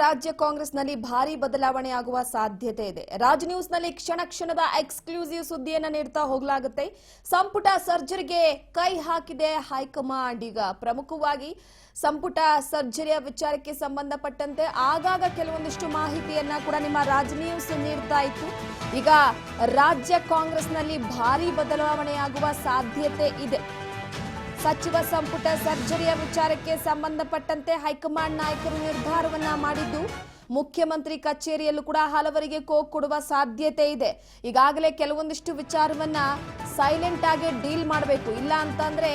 ರಾಜ್ಯ ಕಾಂಗ್ರೆಸ್ನಲ್ಲಿ ಭಾರಿ ಬದಲಾವಣೆ ಆಗುವ ಸಾಧ್ಯತೆ ಇದೆ. ರಾಜ್ ನ್ಯೂಸ್ನಲ್ಲಿ ಕ್ಷಣ ಕ್ಷಣದ ಎಕ್ಸ್ಕ್ಲೂಸಿವ್ ಸುದ್ದಿಯನ್ನು ನೀಡ್ತಾ ಹೋಗಲಾಗುತ್ತೆ. ಸಂಪುಟ ಸರ್ಜರಿಗೆ ಕೈ ಹಾಕಿದೆ ಹೈಕಮಾಂಡ್. ಈಗ ಪ್ರಮುಖವಾಗಿ ಸಂಪುಟ ಸರ್ಜರಿಯ ವಿಚಾರಕ್ಕೆ ಸಂಬಂಧಪಟ್ಟಂತೆ ಆಗಾಗ ಕೆಲವೊಂದಿಷ್ಟು ಮಾಹಿತಿಯನ್ನ ಕೂಡ ನಿಮ್ಮ ರಾಜ್ ನ್ಯೂಸ್ ನೀಡ್ತಾ ಇತ್ತು. ಈಗ ರಾಜ್ಯ ಕಾಂಗ್ರೆಸ್ನಲ್ಲಿ ಭಾರಿ ಬದಲಾವಣೆಯಾಗುವ ಸಾಧ್ಯತೆ ಇದೆ. ಸಚಿವ ಸಂಪುಟ ಸರ್ಜರಿಯ ವಿಚಾರಕ್ಕೆ ಸಂಬಂಧಪಟ್ಟಂತೆ ಹೈಕಮಾಂಡ್ ನಾಯಕರು ನಿರ್ಧಾರವನ್ನ ಮಾಡಿದ್ದು, ಮುಖ್ಯಮಂತ್ರಿ ಕಚೇರಿಯಲ್ಲೂ ಕೂಡ ಹಲವರಿಗೆ ಕೋಕ್ ಕೊಡುವ ಸಾಧ್ಯತೆ ಇದೆ. ಈಗಾಗಲೇ ಕೆಲವೊಂದಿಷ್ಟು ವಿಚಾರವನ್ನ ಸೈಲೆಂಟ್ ಆಗಿ ಡೀಲ್ ಮಾಡಬೇಕು. ಇಲ್ಲ ಅಂತಂದ್ರೆ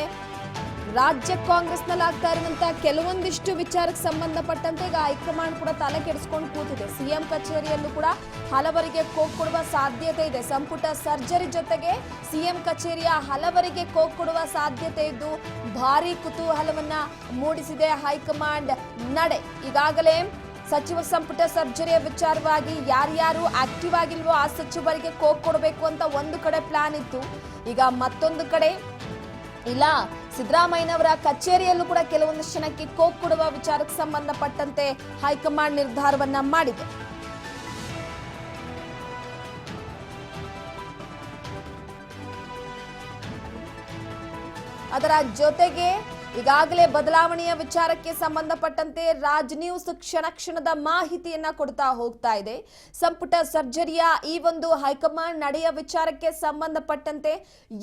ರಾಜ್ಯ ಕಾಂಗ್ರೆಸ್ನಲ್ಲಿ ಆಗ್ತಾ ಇರುವಂತಹ ಕೆಲವೊಂದಿಷ್ಟು ವಿಚಾರಕ್ಕೆ ಸಂಬಂಧಪಟ್ಟಂತೆ ಈಗ ಹೈಕಮಾಂಡ್ ಕೂಡ ತಲೆ ಕೆಡಿಸ್ಕೊಂಡು ಕೂತಿದೆ. ಸಿಎಂ ಕಚೇರಿಯಲ್ಲೂ ಕೂಡ ಹಲವರಿಗೆ ಕೋಕ್ ಕೊಡುವ ಸಾಧ್ಯತೆ ಇದೆ. ಸಂಪುಟ ಸರ್ಜರಿ ಜೊತೆಗೆ ಸಿಎಂ ಕಚೇರಿಯ ಹಲವರಿಗೆ ಕೋಕ್ ಕೊಡುವ ಸಾಧ್ಯತೆ ಇದ್ದು ಭಾರಿ ಕುತೂಹಲವನ್ನ ಮೂಡಿಸಿದೆ ಹೈಕಮಾಂಡ್ ನಡೆ. ಈಗಾಗಲೇ ಸಚಿವ ಸಂಪುಟ ಸರ್ಜರಿಯ ವಿಚಾರವಾಗಿ ಯಾರ್ಯಾರು ಆಕ್ಟಿವ್ ಆಗಿಲ್ವೋ ಆ ಸಚಿವರಿಗೆ ಕೋಕ್ ಕೊಡಬೇಕು ಅಂತ ಒಂದು ಕಡೆ ಪ್ಲಾನ್ ಇತ್ತು. ಈಗ ಮತ್ತೊಂದು ಕಡೆ ಇಲ್ಲ, ಸಿದ್ದರಾಮಯ್ಯನವರ ಕಚೇರಿಯಲ್ಲೂ ಕೂಡ ಕೆಲವೊಂದಿಷ್ಟು ಜನಕ್ಕೆ ಕೋಕ್ ಕೊಡುವ ವಿಚಾರಕ್ಕೆ ಸಂಬಂಧಪಟ್ಟಂತೆ ಹೈಕಮಾಂಡ್ ನಿರ್ಧಾರವನ್ನ ಮಾಡಿದೆ. ಅದರ ಜೊತೆಗೆ ಈಗಾಗಲೇ ಬದಲಾವಣೆಯ ವಿಚಾರಕ್ಕೆ ಸಂಬಂಧಪಟ್ಟಂತೆ ರಾಜ್ ನ್ಯೂಸ್ ಕ್ಷಣ ಕ್ಷಣದ ಮಾಹಿತಿಯನ್ನ ಕೊಡ್ತಾ ಹೋಗ್ತಾ ಇದೆ. ಸಂಪುಟ ಸರ್ಜರಿಯ ಈ ಒಂದು ಹೈಕಮಾಂಡ್ ನಡೆಯ ವಿಚಾರಕ್ಕೆ ಸಂಬಂಧಪಟ್ಟಂತೆ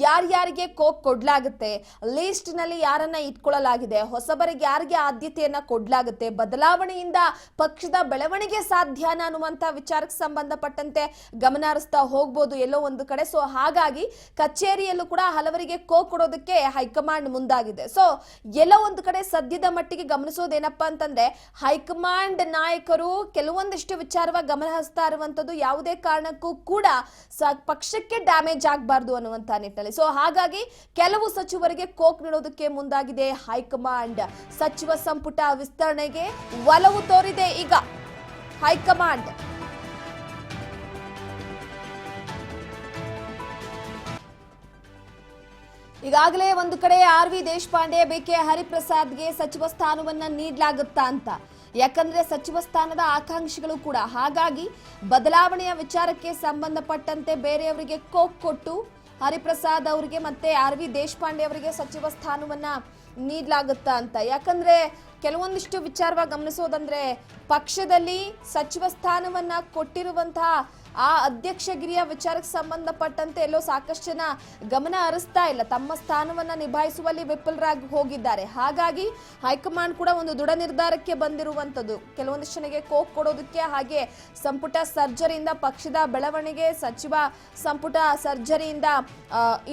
ಯಾರ್ಯಾರಿಗೆ ಕೋಕ್ ಕೊಡ್ಲಾಗುತ್ತೆ, ಲಿಸ್ಟ್ ನಲ್ಲಿ ಯಾರನ್ನ ಇಟ್ಕೊಳ್ಳಲಾಗಿದೆ, ಹೊಸಬರಿಗೆ ಯಾರಿಗೆ ಆದ್ಯತೆಯನ್ನ ಕೊಡ್ಲಾಗುತ್ತೆ, ಬದಲಾವಣೆಯಿಂದ ಪಕ್ಷದ ಬೆಳವಣಿಗೆ ಸಾಧ್ಯನಾ ಅನ್ನುವಂತ ವಿಚಾರಕ್ಕೆ ಸಂಬಂಧಪಟ್ಟಂತೆ ಗಮನ ಹರಿಸ್ತಾ ಹೋಗ್ಬೋದು ಎಲ್ಲೋ ಒಂದು ಕಡೆ. ಸೊ ಹಾಗಾಗಿ ಕಚೇರಿಯಲ್ಲೂ ಕೂಡ ಹಲವರಿಗೆ ಕೋಕ್ ಕೊಡೋದಕ್ಕೆ ಹೈಕಮಾಂಡ್ ಮುಂದಾಗಿದೆ. ಸೊ ಎಲ್ಲ ಒಂದು ಕಡೆ ಸದ್ಯದ ಮಟ್ಟಿಗೆ ಗಮನಿಸೋದೇನಪ್ಪಾ ಅಂತಂದ್ರೆ ಹೈಕಮಾಂಡ್ ನಾಯಕರು ಕೆಲವೊಂದಿಷ್ಟು ವಿಚಾರವಾಗಿ ಗಮನ ಹರಿಸ್ತಾ ಇರುವಂತದ್ದು ಯಾವುದೇ ಕಾರಣಕ್ಕೂ ಕೂಡ ಪಕ್ಷಕ್ಕೆ ಡ್ಯಾಮೇಜ್ ಆಗಬಾರ್ದು ಅನ್ನುವಂತ ನಿಟ್ಟಿನಲ್ಲಿ. ಸೊ ಹಾಗಾಗಿ ಕೆಲವು ಸಚಿವರಿಗೆ ಕೋಕ್ ನೀಡೋದಕ್ಕೆ ಮುಂದಾಗಿದೆ ಹೈಕಮಾಂಡ್. ಸಚಿವ ಸಂಪುಟ ವಿಸ್ತರಣೆಗೆ ಒಲವು ತೋರಿದೆ ಈಗ ಹೈಕಮಾಂಡ್. ಈಗಾಗಲೇ ಒಂದು ಕಡೆ ಆರ್.ವಿ. ದೇಶಪಾಂಡೆ, ಬಿ.ಕೆ. ಹರಿಪ್ರಸಾದ್ಗೆ ಸಚಿವ ಸ್ಥಾನವನ್ನ ನೀಡಲಾಗುತ್ತಾ ಅಂತ. ಯಾಕಂದ್ರೆ ಸಚಿವ ಸ್ಥಾನದ ಆಕಾಂಕ್ಷಿಗಳು ಕೂಡ, ಹಾಗಾಗಿ ಬದಲಾವಣೆಯ ವಿಚಾರಕ್ಕೆ ಸಂಬಂಧಪಟ್ಟಂತೆ ಬೇರೆಯವರಿಗೆ ಕೋಕ್ ಕೊಟ್ಟು ಹರಿಪ್ರಸಾದ್ ಅವರಿಗೆ ಮತ್ತೆ ಆರ್.ವಿ. ದೇಶಪಾಂಡೆ ಅವರಿಗೆ ಸಚಿವ ಸ್ಥಾನವನ್ನ ನೀಡಲಾಗುತ್ತಾ ಅಂತ. ಯಾಕಂದ್ರೆ ಕೆಲವೊಂದಿಷ್ಟು ವಿಚಾರವಾಗಿ ಗಮನಿಸೋದಂದ್ರೆ ಪಕ್ಷದಲ್ಲಿ ಸಚಿವ ಸ್ಥಾನವನ್ನ ಕೊಟ್ಟಿರುವಂತಹ ಆ ಅಧ್ಯಕ್ಷಗಿರಿಯ ವಿಚಾರಕ್ಕೆ ಸಂಬಂಧಪಟ್ಟಂತೆ ಎಲ್ಲೋ ಸಾಕಷ್ಟು ಜನ ಗಮನ ಹರಿಸ್ತಾ ಇಲ್ಲ, ತಮ್ಮ ಸ್ಥಾನವನ್ನ ನಿಭಾಯಿಸುವಲ್ಲಿ ವಿಫಲರಾಗಿ ಹೋಗಿದ್ದಾರೆ. ಹಾಗಾಗಿ ಹೈಕಮಾಂಡ್ ಕೂಡ ಒಂದು ದೃಢ ನಿರ್ಧಾರಕ್ಕೆ ಬಂದಿರುವಂತದ್ದು, ಕೆಲವೊಂದಿಷ್ಟು ಜನಕ್ಕೆ ಕೋಕ್ ಕೊಡೋದಕ್ಕೆ. ಹಾಗೆ ಸಂಪುಟ ಸರ್ಜರಿಯಿಂದ ಪಕ್ಷದ ಬೆಳವಣಿಗೆ, ಸಚಿವ ಸಂಪುಟ ಸರ್ಜರಿಯಿಂದ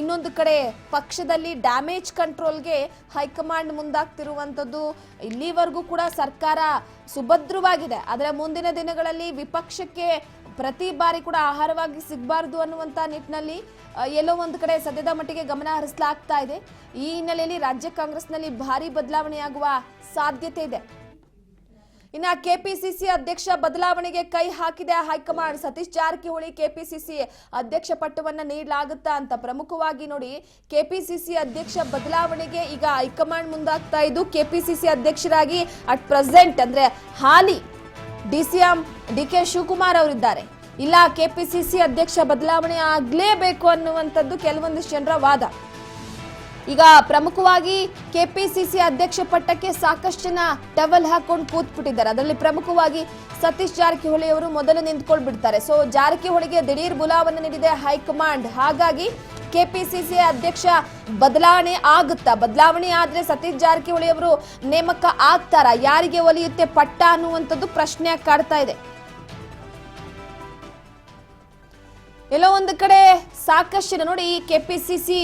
ಇನ್ನೊಂದು ಕಡೆ ಪಕ್ಷದಲ್ಲಿ ಡ್ಯಾಮೇಜ್ ಕಂಟ್ರೋಲ್ಗೆ ಹೈಕಮಾಂಡ್ ಮುಂದಾಗ್ತಿರುವಂತದ್ದು. ಇಲ್ಲಿವರೆಗೂ ಕೂಡ ಸರ್ಕಾರ ಸುಭದ್ರವಾಗಿದೆ, ಆದರೆ ಮುಂದಿನ ದಿನಗಳಲ್ಲಿ ವಿಪಕ್ಷಕ್ಕೆ ಪ್ರತಿ ಬಾರಿ ಕೂಡ ಆಹಾರವಾಗಿ ಸಿಗಬಾರದು ಅನ್ನುವಂತ ನಿಟ್ಟಿನಲ್ಲಿ ಎಲ್ಲೋ ಒಂದು ಕಡೆ ಸದ್ಯದ ಮಟ್ಟಿಗೆ ಗಮನ ಹರಿಸಲಾಗ್ತಾ ಇದೆ. ಈ ಹಿನ್ನೆಲೆಯಲ್ಲಿ ರಾಜ್ಯ ಕಾಂಗ್ರೆಸ್ನಲ್ಲಿ ಭಾರಿ ಬದಲಾವಣೆಯಾಗುವ ಸಾಧ್ಯತೆ ಇದೆ. ಇನ್ನು ಕೆಪಿಸಿಸಿ ಅಧ್ಯಕ್ಷ ಬದಲಾವಣೆಗೆ ಕೈ ಹಾಕಿದೆ ಹೈಕಮಾಂಡ್. ಸತೀಶ್ ಜಾರಕಿಹೊಳಿ ಕೆಪಿಸಿಸಿ ಅಧ್ಯಕ್ಷ ಪಟ್ಟವನ್ನ ನೀಡಲಾಗುತ್ತಾ ಅಂತ. ಪ್ರಮುಖವಾಗಿ ನೋಡಿ, ಕೆಪಿಸಿಸಿ ಅಧ್ಯಕ್ಷ ಬದಲಾವಣೆಗೆ ಈಗ ಹೈಕಮಾಂಡ್ ಮುಂದಾಗ್ತಾ ಇದ್ದು, ಕೆಪಿಸಿಸಿ ಅಧ್ಯಕ್ಷರಾಗಿ ಅಟ್ ಪ್ರೆಸೆಂಟ್ ಅಂದ್ರೆ ಹಾಲಿ ಡಿಸಿಎಂ ಡಿ.ಕೆ. ಶಿವಕುಮಾರ್ ಅವರಿದ್ದಾರೆ. ಇಲ್ಲ, ಕೆಪಿಸಿಸಿ ಅಧ್ಯಕ್ಷ ಬದಲಾವಣೆ ಆಗ್ಲೇಬೇಕು ಅನ್ನುವಂಥದ್ದು ಕೆಲವೊಂದಿಷ್ಟು ಜನರ ವಾದ. ಈಗ ಪ್ರಮುಖವಾಗಿ ಕೆಪಿಸಿಸಿ ಅಧ್ಯಕ್ಷ ಪಟ್ಟಕ್ಕೆ ಸಾಕಷ್ಟು ಜನ ಟವಲ್ ಹಾಕೊಂಡು ಕೂತ್ಬಿಟ್ಟಿದ್ದಾರೆ. ಅದರಲ್ಲಿ ಪ್ರಮುಖವಾಗಿ ಸತೀಶ್ ಜಾರಕಿಹೊಳಿ ಅವರು ಮೊದಲು ನಿಂತ್ಕೊಳ್ಬಿಡ್ತಾರೆ. ಸೊ ಜಾರಕಿಹೊಳಿಗೆ ದಿಢೀರ್ ಬುಲಾವಣೆ ನೀಡಿದೆ ಹೈಕಮಾಂಡ್. ಹಾಗಾಗಿ ಕೆಪಿಸಿಸಿ ಅಧ್ಯಕ್ಷ ಬದಲಾವಣೆ ಆಗುತ್ತಾ? ಬದಲಾವಣೆ ಆದ್ರೆ ಸತೀಶ್ ಜಾರಕಿಹೊಳಿ ಅವರು ನೇಮಕ ಆಗ್ತಾರಾ? ಯಾರಿಗೆ ಒಲಿಯುತ್ತೆ ಪಟ್ಟ ಅನ್ನುವಂಥದ್ದು ಪ್ರಶ್ನೆ ಕಾಡ್ತಾ ಇದೆ. ಎಲ್ಲೋ ಒಂದು ಕಡೆ ಸಾಕಷ್ಟು ನೋಡಿ, ಕೆಪಿಸಿಸಿ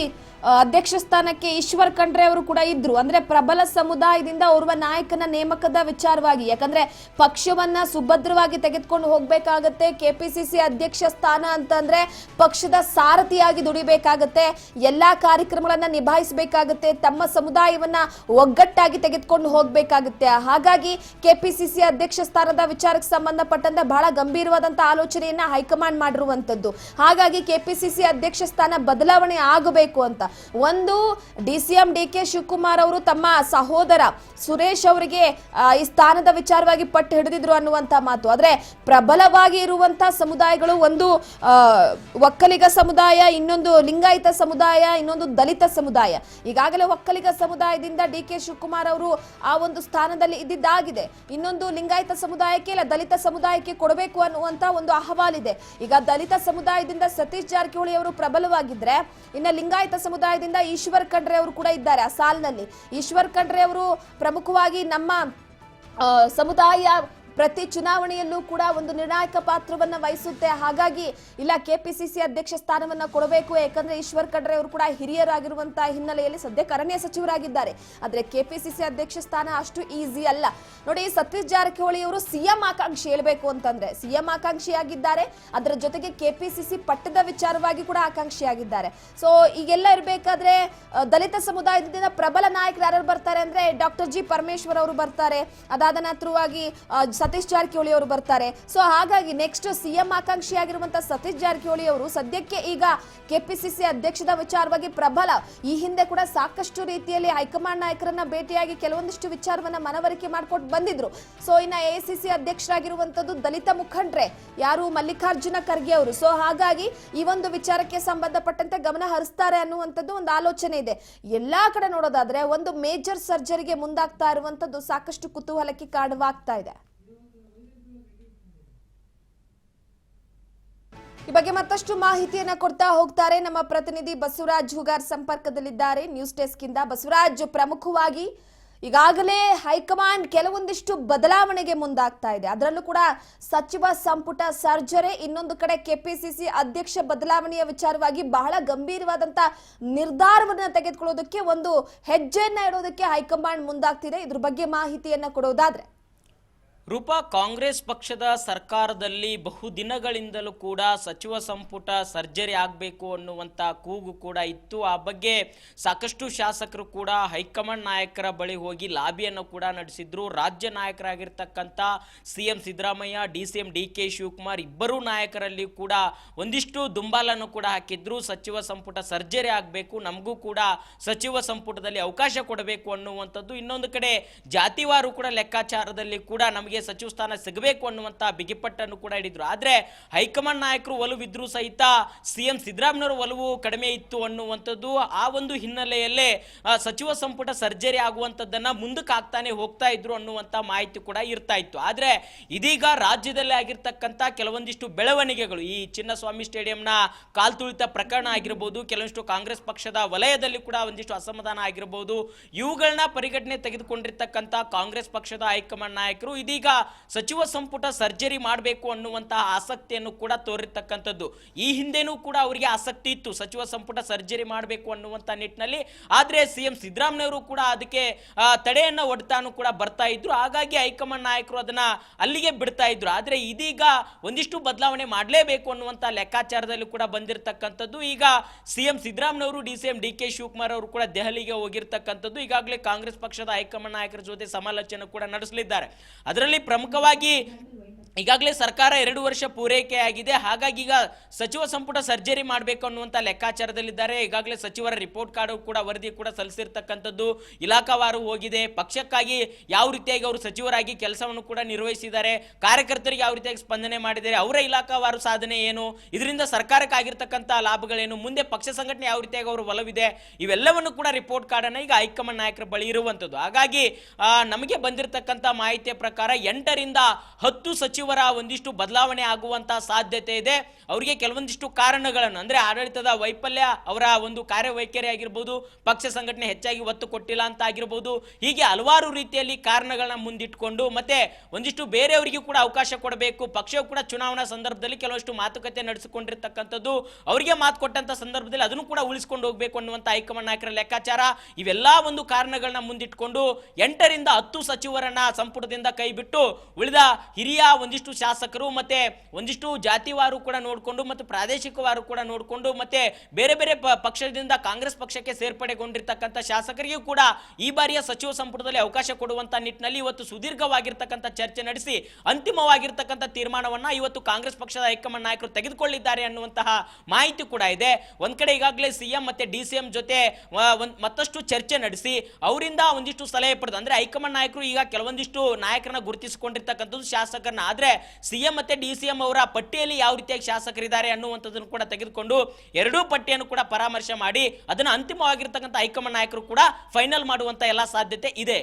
ಅಧ್ಯಕ್ಷ ಸ್ಥಾನಕ್ಕೆ ಈಶ್ವರ್ ಖಂಡ್ರೆ ಅವರು ಕೂಡ ಇದ್ರು. ಅಂದ್ರೆ ಪ್ರಬಲ ಸಮುದಾಯದಿಂದ ಓರ್ವ ನಾಯಕನ ನೇಮಕದ ವಿಚಾರವಾಗಿ, ಯಾಕಂದ್ರೆ ಪಕ್ಷವನ್ನ ಸುಭದ್ರವಾಗಿ ತೆಗೆದುಕೊಂಡು ಹೋಗ್ಬೇಕಾಗತ್ತೆ. ಕೆಪಿಸಿಸಿ ಅಧ್ಯಕ್ಷ ಸ್ಥಾನ ಅಂತಂದ್ರೆ ಪಕ್ಷದ ಸಾರಥಿಯಾಗಿ ದುಡಿಬೇಕಾಗತ್ತೆ, ಎಲ್ಲಾ ಕಾರ್ಯಕ್ರಮಗಳನ್ನ ನಿಭಾಯಿಸಬೇಕಾಗತ್ತೆ, ತಮ್ಮ ಸಮುದಾಯವನ್ನ ಒಗ್ಗಟ್ಟಾಗಿ ತೆಗೆದುಕೊಂಡು ಹೋಗ್ಬೇಕಾಗತ್ತೆ. ಹಾಗಾಗಿ ಕೆಪಿಸಿಸಿ ಅಧ್ಯಕ್ಷ ಸ್ಥಾನದ ವಿಚಾರಕ್ಕೆ ಸಂಬಂಧಪಟ್ಟಂತೆ ಬಹಳ ಗಂಭೀರವಾದಂತಹ ಆಲೋಚನೆಯನ್ನ ಹೈಕಮಾಂಡ್ ಮಾಡಿರುವಂತದ್ದು. ಹಾಗಾಗಿ ಕೆಪಿಸಿಸಿ ಅಧ್ಯಕ್ಷ ಸ್ಥಾನ ಬದಲಾವಣೆ ಆಗಬೇಕು ಅಂತ. ಒಂದು DCM DK ಶಿವಕುಮಾರ್ ಅವರು ತಮ್ಮ ಸಹೋದರ ಸುರೇಶ್ ಅವರಿಗೆ ಈ ಸ್ಥಾನದ ವಿಚಾರವಾಗಿ ಪಟ್ಟು ಹಿಡಿದಿದ್ರು ಅನ್ನುವಂತ ಮಾತು. ಆದ್ರೆ ಪ್ರಬಲವಾಗಿ ಇರುವಂತ ಸಮುದಾಯಗಳು ಒಂದು ಒಕ್ಕಲಿಗ ಸಮುದಾಯ, ಇನ್ನೊಂದು ಲಿಂಗಾಯತ ಸಮುದಾಯ, ಇನ್ನೊಂದು ದಲಿತ ಸಮುದಾಯ. ಈಗಾಗಲೇ ಒಕ್ಕಲಿಗ ಸಮುದಾಯದಿಂದ DK ಶಿವಕುಮಾರ್ ಅವರು ಆ ಒಂದು ಸ್ಥಾನದಲ್ಲಿ ಇದ್ದಿದ್ದಾಗಿದೆ. ಇನ್ನೊಂದು ಲಿಂಗಾಯತ ಸಮುದಾಯಕ್ಕೆ ಇಲ್ಲ ದಲಿತ ಸಮುದಾಯಕ್ಕೆ ಕೊಡಬೇಕು ಅನ್ನುವಂತ ಒಂದು ಅಹವಾಲಿದೆ. ಈಗ ದಲಿತ ಸಮುದಾಯದಿಂದ ಸತೀಶ್ ಜಾರಕಿಹೊಳಿ ಅವರು ಪ್ರಬಲವಾಗಿದ್ರೆ, ಇನ್ನು ಲಿಂಗಾಯತ ಸಮುದಾಯದಿಂದ ಈಶ್ವರ್ ಖಂಡ್ರೆ ಅವರು ಕೂಡ ಇದ್ದಾರೆ ಆ ಸಾಲಿನಲ್ಲಿ. ಈಶ್ವರ್ ಖಂಡ್ರೆ ಅವರು ಪ್ರಮುಖವಾಗಿ ನಮ್ಮ ಸಮುದಾಯ ಪ್ರತಿ ಚುನಾವಣೆಯಲ್ಲೂ ಕೂಡ ಒಂದು ನಿರ್ಣಾಯಕ ಪಾತ್ರವನ್ನ ವಹಿಸುತ್ತೆ. ಹಾಗಾಗಿ ಇಲ್ಲ KPCC ಅಧ್ಯಕ್ಷ ಸ್ಥಾನವನ್ನ ಕೊಡಬೇಕು, ಯಾಕಂದ್ರೆ ಈಶ್ವರ್ ಖಂಡ್ರೆ ಅವರು ಕೂಡ ಹಿರಿಯರಾಗಿರುವಂತಹ ಹಿನ್ನೆಲೆಯಲ್ಲಿ ಸದ್ಯಕ್ಕೆ ಅರಣ್ಯ ಸಚಿವರಾಗಿದ್ದಾರೆ. ಆದ್ರೆ KPCC ಅಧ್ಯಕ್ಷ ಸ್ಥಾನ ಅಷ್ಟು ಈಸಿ ಅಲ್ಲ ನೋಡಿ. ಸತೀಶ್ ಜಾರಕಿಹೊಳಿ ಅವರು CM ಆಕಾಂಕ್ಷಿ ಹೇಳ್ಬೇಕು ಅಂತಂದ್ರೆ CM ಆಕಾಂಕ್ಷಿಯಾಗಿದ್ದಾರೆ, ಅದರ ಜೊತೆಗೆ KPCC ಪಟ್ಟದ ವಿಚಾರವಾಗಿ ಕೂಡ ಆಕಾಂಕ್ಷಿಯಾಗಿದ್ದಾರೆ. ಸೊ ಈಗೆಲ್ಲ ಇರಬೇಕಾದ್ರೆ ದಲಿತ ಸಮುದಾಯದಿಂದ ಪ್ರಬಲ ನಾಯಕರು ಯಾರು ಬರ್ತಾರೆ ಅಂದ್ರೆ Dr. G. ಪರಮೇಶ್ವರ್ ಅವರು ಬರ್ತಾರೆ, ಅದಾದ ನಂತರವಾಗಿ ಸತೀಶ್ ಜಾರಕಿಹೊಳಿ ಅವರು ಬರ್ತಾರೆ. ಸೊ ಹಾಗಾಗಿ ನೆಕ್ಸ್ಟ್ CM ಆಕಾಂಕ್ಷಿಯಾಗಿರುವಂತಹ ಸತೀಶ್ ಜಾರಕಿಹೊಳಿ ಅವರು ಸದ್ಯಕ್ಕೆ ಈಗ KPCC ಅಧ್ಯಕ್ಷದ ವಿಚಾರವಾಗಿ ಪ್ರಬಲ. ಈ ಹಿಂದೆ ಕೂಡ ಸಾಕಷ್ಟು ರೀತಿಯಲ್ಲಿ ಹೈಕಮಾಂಡ್ ನಾಯಕರನ್ನ ಭೇಟಿಯಾಗಿ ಕೆಲವೊಂದಿಷ್ಟು ವಿಚಾರವನ್ನ ಮನವರಿಕೆ ಮಾಡ್ಕೊಂಡು ಬಂದಿದ್ರು. ಸೊ ಇನ್ನ AICC ಅಧ್ಯಕ್ಷರಾಗಿರುವಂತದ್ದು ದಲಿತ ಮುಖಂಡ್ರೆ ಯಾರು ಮಲ್ಲಿಕಾರ್ಜುನ ಖರ್ಗೆ ಅವರು. ಸೊ ಹಾಗಾಗಿ ಈ ಒಂದು ವಿಚಾರಕ್ಕೆ ಸಂಬಂಧಪಟ್ಟಂತೆ ಗಮನ ಹರಿಸ್ತಾರೆ ಅನ್ನುವಂಥದ್ದು ಒಂದು ಆಲೋಚನೆ ಇದೆ. ಎಲ್ಲಾ ಕಡೆ ನೋಡೋದಾದ್ರೆ ಒಂದು ಮೇಜರ್ ಸರ್ಜರಿಗೆ ಮುಂದಾಗ್ತಾ ಇರುವಂತದ್ದು ಸಾಕಷ್ಟು ಕುತೂಹಲಕ್ಕೆ ಕಾರಣವಾಗ್ತಾ ಇದೆ. ಈ ಬಗ್ಗೆ ಮತ್ತಷ್ಟು ಮಾಹಿತಿಯನ್ನ ಕೊಡ್ತಾ ಹೋಗ್ತಾರೆ ನಮ್ಮ ಪ್ರತಿನಿಧಿ ಬಸವರಾಜ್ ಹುಗಾರ್ ಸಂಪರ್ಕದಲ್ಲಿದ್ದಾರೆ ನ್ಯೂಸ್ ಡೆಸ್ಕ್ ಇಂದ. ಬಸವರಾಜ್, ಪ್ರಮುಖವಾಗಿ ಈಗಾಗಲೇ ಹೈಕಮಾಂಡ್ ಕೆಲವೊಂದಿಷ್ಟು ಬದಲಾವಣೆಗೆ ಮುಂದಾಗ್ತಾ ಇದೆ, ಅದರಲ್ಲೂ ಕೂಡ ಸಚಿವ ಸಂಪುಟ ಸರ್ಜರಿ, ಇನ್ನೊಂದು ಕಡೆ KPCC ಅಧ್ಯಕ್ಷ ಬದಲಾವಣೆಯ ವಿಚಾರವಾಗಿ ಬಹಳ ಗಂಭೀರವಾದಂತ ನಿರ್ಧಾರವನ್ನ ತೆಗೆದುಕೊಳ್ಳೋದಕ್ಕೆ, ಒಂದು ಹೆಜ್ಜೆಯನ್ನ ಇಡೋದಕ್ಕೆ ಹೈಕಮಾಂಡ್ ಮುಂದಾಗ್ತಿದೆ. ಇದ್ರ ಬಗ್ಗೆ ಮಾಹಿತಿಯನ್ನ ಕೊಡೋದಾದ್ರೆ ರೂಪಾ, ಕಾಂಗ್ರೆಸ್ ಪಕ್ಷದ ಸರ್ಕಾರದಲ್ಲಿ ಬಹುದಿನಗಳಿಂದಲೂ ಕೂಡ ಸಚಿವ ಸಂಪುಟ ಸರ್ಜರಿ ಆಗಬೇಕು ಅನ್ನುವಂಥ ಕೂಗು ಕೂಡ ಇತ್ತು. ಆ ಬಗ್ಗೆ ಸಾಕಷ್ಟು ಶಾಸಕರು ಕೂಡ ಹೈಕಮಾಂಡ್ ನಾಯಕರ ಬಳಿ ಹೋಗಿ ಲಾಬಿಯನ್ನು ಕೂಡ ನಡೆಸಿದ್ರು. ರಾಜ್ಯ ನಾಯಕರಾಗಿರ್ತಕ್ಕಂಥ CM Siddaramaiah, DCM DK Shivakumar ಇಬ್ಬರೂ ನಾಯಕರಲ್ಲಿ ಕೂಡ ಒಂದಿಷ್ಟು ದುಂಬಾಲನ್ನು ಕೂಡ ಹಾಕಿದ್ರು. ಸಚಿವ ಸಂಪುಟ ಸರ್ಜರಿ ಆಗಬೇಕು, ನಮಗೂ ಕೂಡ ಸಚಿವ ಸಂಪುಟದಲ್ಲಿ ಅವಕಾಶ ಕೊಡಬೇಕು ಅನ್ನುವಂಥದ್ದು. ಇನ್ನೊಂದು ಕಡೆ ಜಾತಿವಾರು ಕೂಡ ಲೆಕ್ಕಾಚಾರದಲ್ಲಿ ಕೂಡ ನಮಗೆ ಸಚಿವ ಸ್ಥಾನ ಸಿಗಬೇಕು ಅನ್ನುವಂತ ಬಿಗಿಪಟ್ಟನ್ನು ಕೂಡ ಹಿಡಿದ್ರು. ಆದ್ರೆ ಹೈಕಮಾಂಡ್ ನಾಯಕರು ಒಲವಿದ್ರು ಸಹಿತ CM ಸಿದ್ದರಾಮಯ್ಯನವರ ಒಲವು ಕಡಿಮೆ ಇತ್ತು ಅನ್ನುವಂಥದ್ದು. ಆ ಒಂದು ಹಿನ್ನೆಲೆಯಲ್ಲೇ ಸಚಿವ ಸಂಪುಟ ಸರ್ಜರಿ ಆಗುವಂತದ್ದನ್ನ ಮುಂದಕ್ಕೆ ಆಗ್ತಾನೆ ಹೋಗ್ತಾ ಇದ್ರು ಅನ್ನುವಂತ ಮಾಹಿತಿ ಕೂಡ ಇರ್ತಾ ಇತ್ತು. ಆದ್ರೆ ಇದೀಗ ರಾಜ್ಯದಲ್ಲಿ ಆಗಿರ್ತಕ್ಕಂಥ ಕೆಲವೊಂದಿಷ್ಟು ಬೆಳವಣಿಗೆಗಳು, ಈ ಚಿನ್ನಸ್ವಾಮಿ ಸ್ಟೇಡಿಯಂನ ಕಾಲ್ತುಳಿತ ಪ್ರಕರಣ ಆಗಿರಬಹುದು, ಕೆಲವೊಂದಿಷ್ಟು ಕಾಂಗ್ರೆಸ್ ಪಕ್ಷದ ವಲಯದಲ್ಲಿ ಕೂಡ ಒಂದಿಷ್ಟು ಅಸಮಾಧಾನ ಆಗಿರಬಹುದು, ಇವುಗಳನ್ನ ಪರಿಗಣನೆ ತೆಗೆದುಕೊಂಡಿರ್ತಕ್ಕಂಥ ಕಾಂಗ್ರೆಸ್ ಪಕ್ಷದ ಹೈಕಮಾಂಡ್ ನಾಯಕರು ಇದೀಗ ಸಚಿವ ಸಂಪುಟ ಸರ್ಜರಿ ಮಾಡಬೇಕು ಅನ್ನುವಂತಹ ಆಸಕ್ತಿಯನ್ನು ಕೂಡ ತೋರಿರ್ತಕ್ಕಂಥದ್ದು. ಈ ಹಿಂದೆನೂ ಕೂಡ ಅವರಿಗೆ ಆಸಕ್ತಿ ಇತ್ತು ಸಚಿವ ಸಂಪುಟ ಸರ್ಜರಿ ಮಾಡಬೇಕು ಅನ್ನುವಂತ ನಿಟ್ಟಿನಲ್ಲಿ. ಆದ್ರೆ CM ಸಿದ್ದರಾಮಯ್ಯವರು ಕೂಡ ಅದಕ್ಕೆ ತಡೆಯನ್ನ ಒಡ್ತಾನು ಕೂಡ ಬರ್ತಾ ಇದ್ರು. ಹಾಗಾಗಿ ಹೈಕಮಾಂಡ್ ನಾಯಕರು ಅದನ್ನ ಅಲ್ಲಿಗೆ ಬಿಡ್ತಾ ಇದ್ರು. ಆದ್ರೆ ಇದೀಗ ಒಂದಿಷ್ಟು ಬದಲಾವಣೆ ಮಾಡಲೇಬೇಕು ಅನ್ನುವಂತ ಲೆಕ್ಕಾಚಾರದಲ್ಲಿ ಕೂಡ ಬಂದಿರತಕ್ಕಂಥದ್ದು. ಈಗ CM ಸಿದ್ದರಾಮಯ್ಯವರು, DCM DK ಶಿವಕುಮಾರ್ ಅವರು ಕೂಡ ದೆಹಲಿಗೆ ಹೋಗಿರ್ತಕ್ಕಂಥದ್ದು. ಈಗಾಗಲೇ ಕಾಂಗ್ರೆಸ್ ಪಕ್ಷದ ಹೈಕಮಾಂಡ್ ನಾಯಕರ ಜೊತೆ ಸಮಾಲೋಚನೆ ಕೂಡ ನಡೆಸಲಿದ್ದಾರೆ. ಅದರಲ್ಲಿ ಪ್ರಮುಖವಾಗಿ ಈಗಾಗಲೇ ಸರ್ಕಾರ 2 ವರ್ಷ ಪೂರೈಕೆ ಆಗಿದೆ. ಹಾಗಾಗಿ ಈಗ ಸಚಿವ ಸಂಪುಟ ಸರ್ಜರಿ ಮಾಡಬೇಕು ಅನ್ನುವಂಥ ಲೆಕ್ಕಾಚಾರದಲ್ಲಿದ್ದಾರೆ. ಈಗಾಗಲೇ ಸಚಿವರ ರಿಪೋರ್ಟ್ ಕಾರ್ಡ್ ಕೂಡ ವರದಿ ಕೂಡ ಸಲ್ಲಿಸಿರ್ತಕ್ಕಂಥದ್ದು, ಇಲಾಖಾವಾರು ಹೋಗಿದೆ. ಪಕ್ಷಕ್ಕಾಗಿ ಯಾವ ರೀತಿಯಾಗಿ ಅವರು ಸಚಿವರಾಗಿ ಕೆಲಸವನ್ನು ಕೂಡ ನಿರ್ವಹಿಸಿದ್ದಾರೆ, ಕಾರ್ಯಕರ್ತರಿಗೆ ಯಾವ ರೀತಿಯಾಗಿ ಸ್ಪಂದನೆ ಮಾಡಿದ್ದಾರೆ, ಅವರ ಇಲಾಖಾವಾರು ಸಾಧನೆ ಏನು, ಇದರಿಂದ ಸರ್ಕಾರಕ್ಕೆ ಆಗಿರ್ತಕ್ಕಂಥ ಲಾಭಗಳೇನು, ಮುಂದೆ ಪಕ್ಷ ಸಂಘಟನೆ ಯಾವ ರೀತಿಯಾಗಿ ಅವರು ಒಲವಿದೆ, ಇವೆಲ್ಲವನ್ನು ಕೂಡ ರಿಪೋರ್ಟ್ ಕಾರ್ಡ್ ಅನ್ನ ಈಗ ಹೈಕಮಾಂಡ್ ನಾಯಕರ ಬಳಿ ಇರುವಂಥದ್ದು. ಹಾಗಾಗಿ ನಮಗೆ ಬಂದಿರತಕ್ಕಂಥ ಮಾಹಿತಿಯ ಪ್ರಕಾರ 8 ರಿಂದ 10 ಸಚಿವರ ಒಂದಿಷ್ಟು ಬದಲಾವಣೆ ಆಗುವಂತ ಸಾಧ್ಯತೆ ಇದೆ. ಅವರಿಗೆ ಕೆಲವೊಂದಿಷ್ಟು ಕಾರಣಗಳನ್ನು, ಅಂದ್ರೆ ಆಡಳಿತದ ವೈಫಲ್ಯ, ಅವರ ಒಂದು ಕಾರ್ಯವೈಖರಿ ಆಗಿರಬಹುದು, ಪಕ್ಷ ಸಂಘಟನೆ ಹೆಚ್ಚಾಗಿ ಒತ್ತು ಕೊಟ್ಟಿಲ್ಲ ಅಂತ ಆಗಿರಬಹುದು, ಹೀಗೆ ಹಲವಾರು ರೀತಿಯಲ್ಲಿ ಕಾರಣಗಳನ್ನ ಮುಂದಿಟ್ಕೊಂಡು ಮತ್ತೆ ಒಂದಿಷ್ಟು ಬೇರೆಯವರಿಗೂ ಕೂಡ ಅವಕಾಶ ಕೊಡಬೇಕು, ಪಕ್ಷವು ಕೂಡ ಚುನಾವಣಾ ಸಂದರ್ಭದಲ್ಲಿ ಕೆಲವಷ್ಟು ಮಾತುಕತೆ ನಡೆಸಿಕೊಂಡಿರ್ತಕ್ಕಂಥದ್ದು, ಅವರಿಗೆ ಮಾತು ಕೊಟ್ಟಂತ ಸಂದರ್ಭದಲ್ಲಿ ಅದನ್ನು ಕೂಡ ಉಳಿಸಿಕೊಂಡು ಹೋಗಬೇಕು ಅನ್ನುವಂತ ಹೈಕಮಾಂಡ್ ನಾಯಕರ ಲೆಕ್ಕಾಚಾರ. ಇವೆಲ್ಲಾ ಒಂದು ಕಾರಣಗಳನ್ನ ಮುಂದಿಟ್ಕೊಂಡು 8 ರಿಂದ 10 ಸಚಿವರನ್ನ ಸಂಪುಟದಿಂದ ಕೈ ಬಿಟ್ಟು ಉಳಿದ ಹಿರಿಯ ಒಂದಿಷ್ಟು ಶಾಸಕರು ಮತ್ತೆ ಒಂದಿಷ್ಟು ಜಾತಿವಾರು ಕೂಡ ನೋಡಿಕೊಂಡು ಮತ್ತು ಪ್ರಾದೇಶಿಕವಾರು ಕೂಡ ನೋಡಿಕೊಂಡು ಮತ್ತೆ ಬೇರೆ ಬೇರೆ ಪಕ್ಷದಿಂದ ಕಾಂಗ್ರೆಸ್ ಪಕ್ಷಕ್ಕೆ ಸೇರ್ಪಡೆಗೊಂಡಿರ್ತಕ್ಕಂಥ ಶಾಸಕರಿಗೂ ಕೂಡ ಈ ಬಾರಿಯ ಸಚಿವ ಸಂಪುಟದಲ್ಲಿ ಅವಕಾಶ ಕೊಡುವಂತ ನಿಟ್ಟಿನಲ್ಲಿ ಇವತ್ತು ಸುದೀರ್ಘವಾಗಿರ್ತಕ್ಕಂಥ ಚರ್ಚೆ ನಡೆಸಿ ಅಂತಿಮವಾಗಿರ್ತಕ್ಕಂಥ ತೀರ್ಮಾನವನ್ನ ಇವತ್ತು ಕಾಂಗ್ರೆಸ್ ಪಕ್ಷದ ಹೈಕಮಾಂಡ್ ನಾಯಕರು ತೆಗೆದುಕೊಳ್ಳಿದ್ದಾರೆ ಅನ್ನುವಂತಹ ಮಾಹಿತಿ ಕೂಡ ಇದೆ. ಒಂದ್ ಕಡೆ ಈಗಾಗಲೇ ಸಿಎಂ ಮತ್ತೆ ಡಿಸಿಎಂ ಜೊತೆ ಮತ್ತಷ್ಟು ಚರ್ಚೆ ನಡೆಸಿ ಅವರಿಂದ ಒಂದಿಷ್ಟು ಸಲಹೆ ಪಡೆದು, ಅಂದ್ರೆ ಹೈಕಮಾಂಡ್ ನಾಯಕರು ಈಗ ಕೆಲವೊಂದಿಷ್ಟು ನಾಯಕರನ್ನ ಗುರುತಿಸಿಕೊಂಡಿರ್ತಕ್ಕಂಥದ್ದು ಶಾಸಕರನ್ನ, ಆದ್ರೆ ಸಿಎಂ ಮತ್ತೆ ಡಿಸಿಎಂ ಅವರ ಪಟ್ಟಿಯಲ್ಲಿ ಯಾವ ರೀತಿಯಾಗಿ ಶಾಸಕರಿದ್ದಾರೆ ಅನ್ನುವಂಥದ್ದನ್ನು ಕೂಡ ತೆಗೆದುಕೊಂಡು ಎರಡೂ ಪಟ್ಟಿಯನ್ನು ಕೂಡ ಪರಾಮರ್ಶೆ ಮಾಡಿ ಅದನ್ನ ಅಂತಿಮವಾಗಿರ್ತಕ್ಕಂಥ ಹೈಕಮಾಂಡ್ ನಾಯಕರು ಕೂಡ ಫೈನಲ್ ಮಾಡುವಂತ ಎಲ್ಲಾ ಸಾಧ್ಯತೆ ಇದೆ.